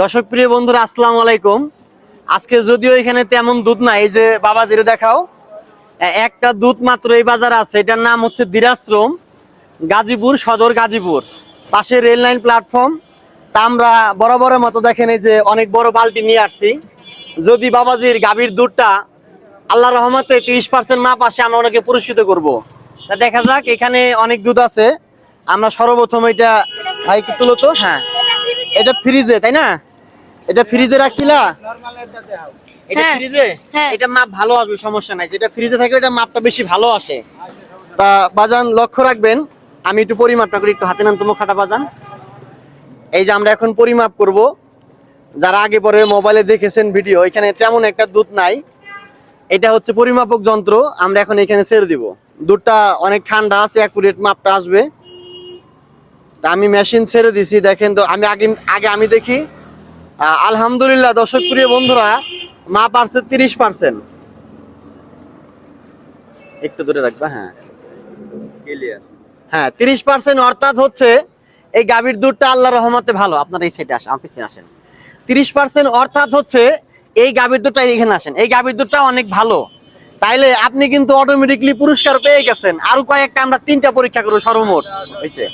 দর্শক প্রিয় বন্ধুরা আসসালামু আলাইকুম। আজকে যদিও এখানে তেমন দুধ নাই, এই যে বাবা যেটা দেখাও, একটা দুধ মাত্র এই বাজারে আছে। এটার নাম হচ্ছে দিরাশ্রম, গাজীপুর সদর, গাজীপুর পাশে রেল লাইন প্ল্যাটফর্ম। তা আমরা বরাবরের মতো দেখেন এই যে অনেক বড় বালতি নিয়ে আসছি। যদি বাবাজির গাভীর দুধটা আল্লাহ রহমতে 30% মাপ আসে, আমরা ওনাকে পুরস্কৃত করব। তা দেখা যাক, এখানে অনেক দুধ আছে। আমরা সর্বপ্রথম এটা ভাই একটু তুলো তো। হ্যাঁ, এটা ফ্রিজে, তাই না? এটা ফ্রিজে রাখছিলা? এটা হ্যাঁ, ফ্রিজে? হ্যাঁ। এটা মাপ ভালো আসবে, সমস্যা নাই। যেটা ফ্রিজে থাকে এটা মাপটা বেশি ভালো আসে। তা বাজান লক্ষ্য রাখবেন, আমি একটু পরিমাপটা করি, একটু হাতে নেন তো মুখাটা বাজান। এই যে আমরা এখন পরিমাপ করব। যারা আগে পরে মোবাইলে দেখেছেন ভিডিও, এখানে তেমন একটা দুধ নাই। এটা হচ্ছে পরিমাপক যন্ত্র, আমরা এখন এখানে ছেড়ে দিব। দুধটা অনেক ঠান্ডা আছে, অ্যাকুরেট মাপটা আসবে। তা আমি মেশিন ছেড়ে দিছি, দেখেন তো। আমি আগে আমি দেখি। আলহামদুলিল্লাহ দর্শক প্রিয় বন্ধুরা, মাপ আসছে 30%। একটু দূরে রাখবা। হ্যাঁ, হ্যাঁ 30%, অর্থাৎ হচ্ছে এই গাভীর দুধটা আল্লাহর রহমতে ভালো। আপনারা এই সাইডে আসেন, অফিসে আসেন। 30% অর্থাৎ হচ্ছে এই গাভীর দুধটা, এখানে আসেন, এই গাভীর দুধটা অনেক ভালো। তাইলে আপনি কিন্তু অটোমেটিকলি পুরস্কার পেয়ে গেছেন। আরো কয়েকটা আমরা 3টা পরীক্ষা করবো সর্বমোট, হয়েছে।